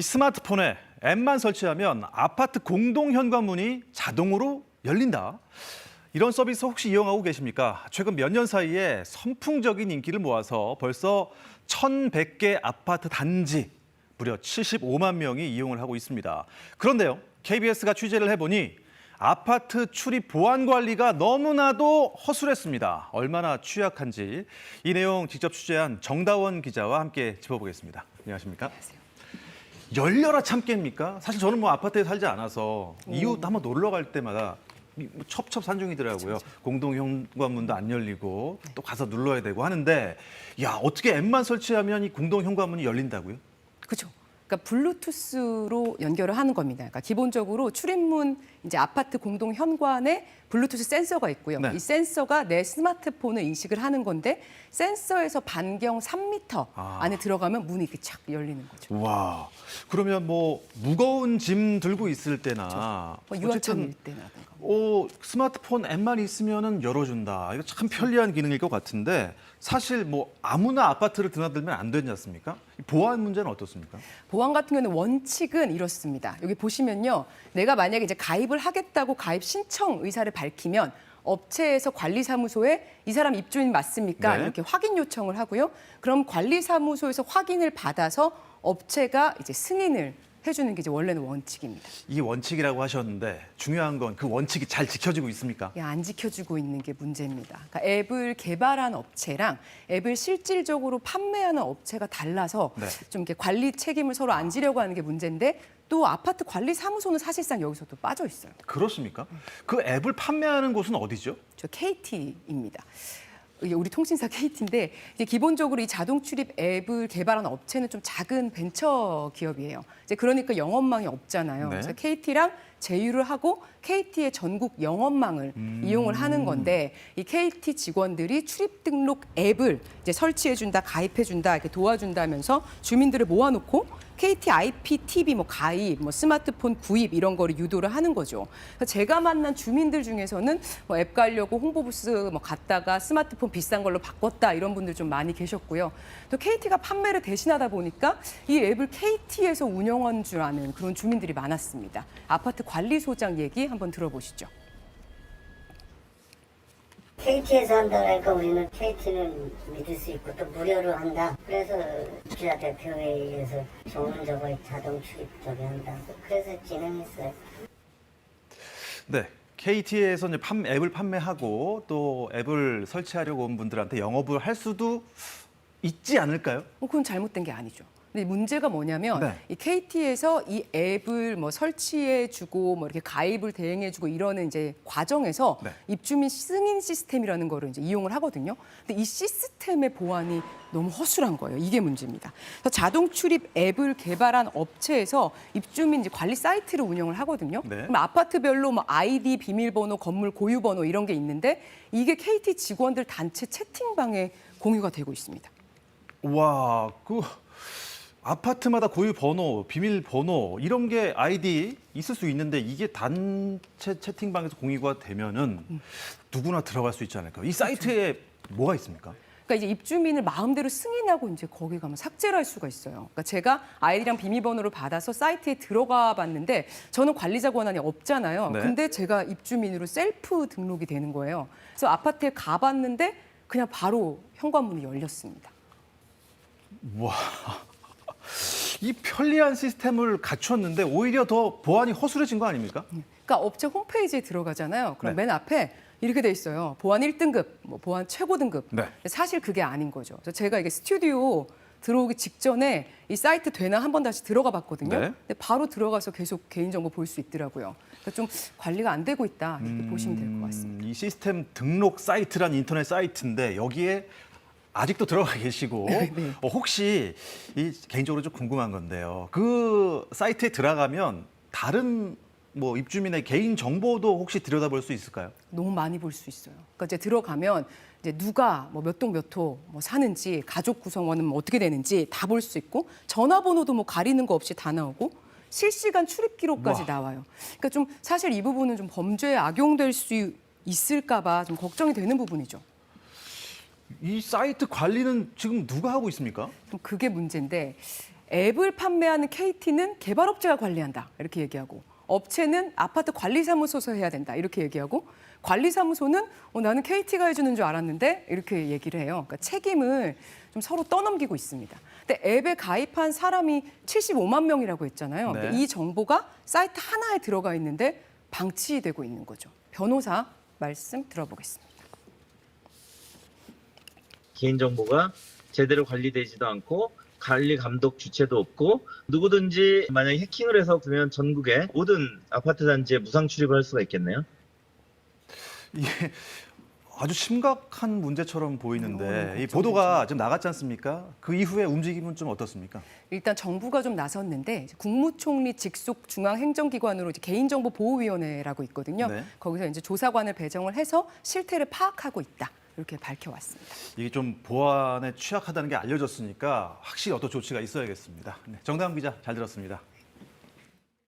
이 스마트폰에 앱만 설치하면 아파트 공동 현관문이 자동으로 열린다. 이런 서비스 혹시 이용하고 계십니까? 최근 몇 년 사이에 선풍적인 인기를 모아서 벌써 1,100개 아파트 단지 무려 75만 명이 이용을 하고 있습니다. 그런데요, KBS가 취재를 해보니 아파트 출입 보안 관리가 너무나도 허술했습니다. 얼마나 취약한지 이 내용 직접 취재한 정다원 기자와 함께 짚어보겠습니다. 안녕하십니까? 안녕하세요. 열려라 참깨입니까? 사실 저는 뭐 아파트에 살지 않아서 이웃 한번 놀러 갈 때마다 첩첩산중이더라고요. 공동 현관문도 안 열리고 또 가서 눌러야 되고 하는데, 야, 어떻게 앱만 설치하면 이 공동 현관문이 열린다고요? 그렇죠. 그러니까 블루투스로 연결을 하는 겁니다. 그러니까 기본적으로 출입문 이제 아파트 공동 현관에 블루투스 센서가 있고요. 네. 이 센서가 내 스마트폰을 인식을 하는 건데 센서에서 반경 3m 안에 들어가면 문이 이렇게 착 열리는 거죠. 와, 그러면 뭐 무거운 짐 들고 있을 때나 뭐 유아청일 때라든가. 스마트폰 앱만 있으면은 열어준다. 이거 참 편리한 기능일 것 같은데 사실 뭐 아무나 아파트를 드나들면 안 되지 않습니까? 이 보안 문제는 어떻습니까? 보안 같은 경우는 원칙은 이렇습니다. 여기 보시면요. 내가 만약에 이제 가입을 하겠다고 가입 신청 의사를 밝히면 업체에서 관리사무소에 이 사람 입주인 맞습니까? 네. 이렇게 확인 요청을 하고요. 그럼 관리사무소에서 확인을 받아서 업체가 이제 승인을 해주는 게 이제 원래는 원칙입니다. 이 원칙이라고 하셨는데 중요한 건 그 원칙이 잘 지켜지고 있습니까? 안 지켜주고 있는 게 문제입니다. 그러니까 앱을 개발한 업체랑 앱을 실질적으로 판매하는 업체가 달라서 네. 좀 이렇게 관리 책임을 서로 안 지려고 하는 게 문제인데 또 아파트 관리 사무소는 사실상 여기서도 빠져 있어요. 그렇습니까? 그 앱을 판매하는 곳은 어디죠? 저 KT입니다. 이게 우리 통신사 KT인데 이제 기본적으로 이 자동 출입 앱을 개발하는 업체는 좀 작은 벤처 기업이에요. 이제 그러니까 영업망이 없잖아요. 네. 그래서 KT랑 제휴를 하고 KT의 전국 영업망을 이용을 하는 건데 이 KT 직원들이 출입 등록 앱을 이제 설치해준다, 가입해준다, 이렇게 도와준다면서 주민들을 모아놓고 KT IPTV 뭐 가입, 뭐 스마트폰 구입 이런 거를 유도를 하는 거죠. 그래서 제가 만난 주민들 중에서는 뭐 앱 가려고 홍보부스 뭐 갔다가 스마트폰 비싼 걸로 바꿨다 이런 분들 좀 많이 계셨고요. 또 KT가 판매를 대신하다 보니까 이 앱을 KT에서 운영한 줄 아는 그런 주민들이 많았습니다. 아파트 관리소장 얘기 한번 들어보시죠. KT에서 한다고 하니까 우리는 KT는 믿을 수 있고 또 무료로 한다. 그래서 기자 대표회의에서 좋은 저거 자동 출입 저기 한다. 그래서 진행했어요. 네. KT에서 이제 앱을 판매하고 또 앱을 설치하려고 온 분들한테 영업을 할 수도 있지 않을까요? 그건 잘못된 게 아니죠. 근데 문제가 뭐냐면 네. 이 KT에서 이 앱을 뭐 설치해주고 뭐 이렇게 가입을 대행해주고 이러는 이제 과정에서 네. 입주민 승인 시스템이라는 거를 이제 이용을 하거든요. 근데 이 시스템의 보안이 너무 허술한 거예요. 이게 문제입니다. 그래서 자동 출입 앱을 개발한 업체에서 입주민 이제 관리 사이트를 운영을 하거든요. 네. 그럼 아파트별로 뭐 아이디, 비밀번호, 건물 고유번호 이런 게 있는데 이게 KT 직원들 단체 채팅방에 공유가 되고 있습니다. 와, 아파트마다 고유 번호, 비밀 번호 이런 게 아이디 있을 수 있는데 이게 단체 채팅방에서 공유가 되면은 누구나 들어갈 수 있지 않을까요? 이 사이트에 뭐가 있습니까? 그러니까 이제 입주민을 마음대로 승인하고 이제 거기 가면 삭제를 할 수가 있어요. 그러니까 제가 아이디랑 비밀번호를 받아서 사이트에 들어가 봤는데 저는 관리자 권한이 없잖아요. 네. 근데 제가 입주민으로 셀프 등록이 되는 거예요. 그래서 아파트에 가봤는데 그냥 바로 현관문이 열렸습니다. 와, 이 편리한 시스템을 갖췄는데 오히려 더 보안이 허술해진 거 아닙니까? 그러니까 업체 홈페이지에 들어가잖아요. 그럼 네. 맨 앞에 이렇게 돼 있어요. 보안 1등급, 뭐 보안 최고 등급. 네. 사실 그게 아닌 거죠. 그래서 제가 이게 스튜디오 들어오기 직전에 이 사이트 되나 한번 다시 들어가 봤거든요. 네. 근데 바로 들어가서 계속 개인정보 볼 수 있더라고요. 그러니까 좀 관리가 안 되고 있다 이렇게 보시면 될 것 같습니다. 이 시스템 등록 사이트란 인터넷 사이트인데 여기에 아직도 들어가 계시고 네. 혹시 개인적으로 좀 궁금한 건데요. 그 사이트에 들어가면 다른 뭐 입주민의 개인 정보도 혹시 들여다볼 수 있을까요? 너무 많이 볼 수 있어요. 그러니까 이제 들어가면 이제 누가 뭐 몇 동 몇 호 뭐 사는지 가족 구성원은 뭐 어떻게 되는지 다 볼 수 있고 전화번호도 뭐 가리는 거 없이 다 나오고 실시간 출입 기록까지 와. 나와요. 그러니까 좀 사실 이 부분은 좀 범죄에 악용될 수 있을까 봐 좀 걱정이 되는 부분이죠. 이 사이트 관리는 지금 누가 하고 있습니까? 좀 그게 문제인데 앱을 판매하는 KT는 개발업체가 관리한다 이렇게 얘기하고 업체는 아파트 관리사무소에서 해야 된다 이렇게 얘기하고 관리사무소는 나는 KT가 해주는 줄 알았는데 이렇게 얘기를 해요. 그러니까 책임을 좀 서로 떠넘기고 있습니다. 근데 앱에 가입한 사람이 75만 명이라고 했잖아요. 네. 근데 이 정보가 사이트 하나에 들어가 있는데 방치되고 있는 거죠. 변호사 말씀 들어보겠습니다. 개인정보가 제대로 관리되지도 않고 관리 감독 주체도 없고 누구든지 만약에 해킹을 해서 그러면 전국의 모든 아파트 단지에 무상 출입을 할 수가 있겠네요. 이게 아주 심각한 문제처럼 보이는데 이 걱정되죠. 보도가 좀 나갔지 않습니까? 그 이후에 움직임은 좀 어떻습니까? 일단 정부가 좀 나섰는데 국무총리 직속 중앙행정기관으로 이제 개인정보보호위원회라고 있거든요. 네. 거기서 이제 조사관을 배정을 해서 실태를 파악하고 있다. 이렇게 밝혀왔습니다. 이게 좀 보안에 취약하다는 게 알려졌으니까 확실히 어떤 조치가 있어야겠습니다. 네, 정다은 기자 잘 들었습니다.